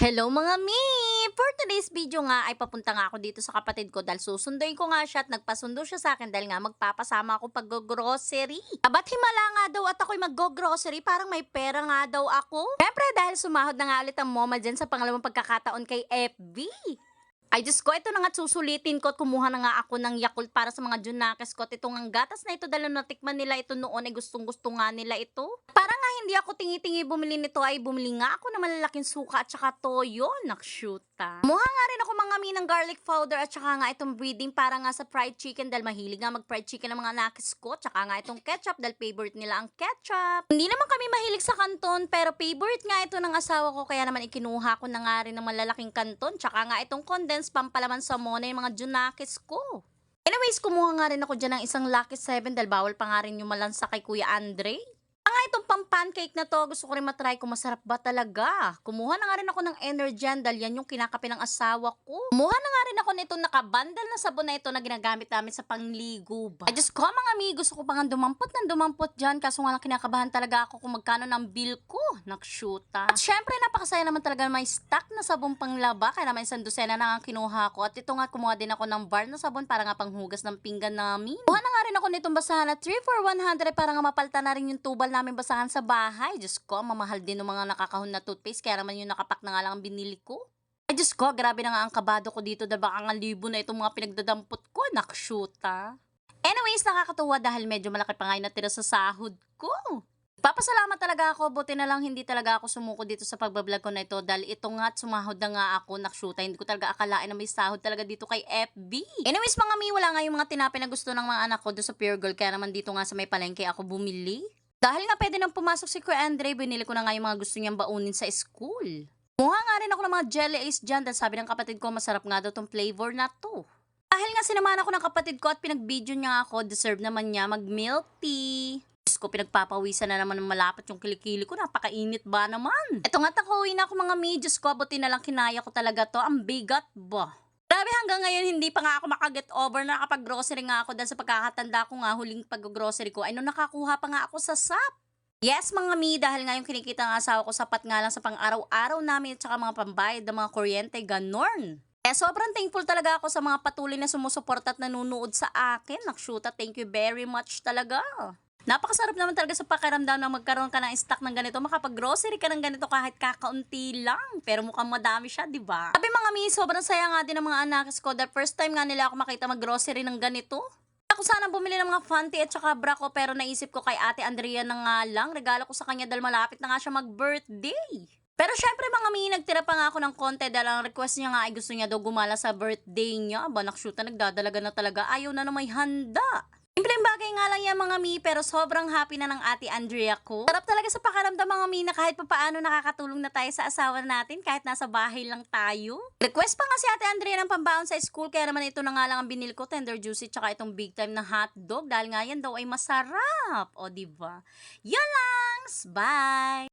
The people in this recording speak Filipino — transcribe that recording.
Hello mga mi! For today's video nga ay papunta nga ako dito sa kapatid ko dahil susunduin ko nga siya at nagpasundo siya sa akin dahil nga magpapasama ako pag-grocery. Abat himala nga daw at ako'y mag-grocery parang may pera nga daw ako. Siyempre dahil sumahod na nga ulit ang moma dyan sa pangalawang pagkakataon kay FB. Ay Diyos ko, ito na nga't susulitin ko at kumuha na nga ako ng Yakult para sa mga Junakis ko. At itong ang gatas na ito dahil natikman nila ito noon ay gustong-gusto nga nila ito. Para nga hindi ako tingi-tingi bumili nito ay bumili nga ako ng malalaking suka at saka toyo. Nakshuta. Kumuha nga rin ako mga ng garlic powder at saka nga itong breading para nga sa fried chicken dahil mahilig nga mag-fried chicken ng mga nakis ko. At saka nga itong ketchup dahil favorite nila ang ketchup. Hindi naman kami mahilig sa kanton pero favorite nga ito ng asawa ko kaya naman ikinuha ko na nga rin ng malalaking kanton. Tsaka nga itong condensed pampalaman sa mona yung mga Junakis ko. Anyways, kumuha nga rin ako dyan ng isang Lucky 7 dahil bawal pa nga rin yung malansa kay Kuya Andre. Itong pang-pancake na to, gusto ko rin matry kung masarap ba talaga. Kumuha na nga rin ako ng Energen dahil yan yung kinakape ng asawa ko. Kumuha na nga rin ako nitong nakabundle na sabon na ito na ginagamit namin sa pangligo ba. Ay Diyos ko mga amigos, gusto ko pa nga dumampot dyan kaso nga lang kinakabahan talaga ako kung magkano ng bill ko. Nakshuta. At syempre napakasaya naman talaga may stock na sabon panglaba kaya naman isang dosena na nga kinuha ko. At ito nga kumuha din ako ng bar na sabon para nga panghugas ng pinggan namin. Kumuha na nga rin ako nitong basahan na 3 for 100 para nga mapalta na rin yung tubal namin basahan sa bahay. Diyos ko, mamahal din ng mga nakakahon na toothpaste kaya naman yung nakapak na nga lang ang binili ko. Ay Diyos ko, grabe na nga ang kabado ko dito dahil baka nga libo na itong mga pinagdadampot ko. Nakshuta. Anyways, nakakatuwa dahil medyo malaki pa nga yung natira sa sahod ko. Papasalamat talaga ako, buti na lang hindi talaga ako sumuko dito sa pagbablog ko na ito dahil ito nga sumahod na nga ako, nakshuta, hindi ko talaga akalain na may sahod talaga dito kay FB. Anyways mga mi, wala nga yung mga tinapay na gusto ng mga anak ko doon sa Pure Gold kaya naman dito nga sa may palengke ako bumili. Dahil nga pwede nang pumasok si Kuya Andre, binili ko na nga yung mga gusto niyang baunin sa school. Kumuha nga rin ako ng mga jelly ace dyan dahil sabi ng kapatid ko masarap nga daw tong flavor na to. Dahil nga sinamahan ako ng kapatid ko at pinag-video niya ako, deserve naman niya mag-milk tea. Diyos ko, pinagpapawisan na naman ng malapit yung kilikili ko, napakainit ba naman? Eto nga takuwi na ako mga mi, Diyos ko, buti na lang kinaya ko talaga to, ang bigat ba? Grabe hanggang ngayon hindi pa nga ako makaget over na nakapag-grocery nga ako dahil sa pagkakatanda ko nga huling pag-grocery ko ay nung nakakuha pa nga ako sa SAP. Yes mga mi, dahil nga yung kinikita ng asawa ko sapat nga lang sa pang-araw-araw namin at saka mga pambayad ng mga kuryente, ganon. Eh sobrang thankful talaga ako sa mga patuloy na sumusuporta at nanunood sa akin. Nakshuta, thank you very much talaga. Napakasarap naman talaga sa pakiramdam na magkaroon ka ng stock ng ganito, makapag-grocery ka ng ganito kahit kakaunti lang. Pero mukhang madami siya, di ba? Sabi mga mi, sobrang saya nga din ng mga anak ko. The first time nga nila ako makita mag-grocery ng ganito. Ako sana bumili ng mga Fanti at saka bra ko pero naisip ko kay Ate Andrea na nga lang. Regalo ko sa kanya dahil malapit na nga siya mag-birthday. Pero syempre mga mi, nagtira pa nga ako ng konti dahil ang request niya nga ay gusto niya daw gumala sa birthday niya. Nakshuta, nagdadalaga na talaga. Ayaw na may handa. Simpleng bagay nga lang yan mga mi, pero sobrang happy na ng Ate Andrea ko. Sarap talaga sa pakiramdam mga mi na kahit papaano nakakatulong na tayo sa asawa natin kahit nasa bahay lang tayo. Request pa nga si Ate Andrea ng pambaon sa school kaya naman ito na nga lang ang binili ko, tender juicy tsaka itong big time na hotdog dahil nga yan daw ay masarap. O diba? Yun lang! Bye!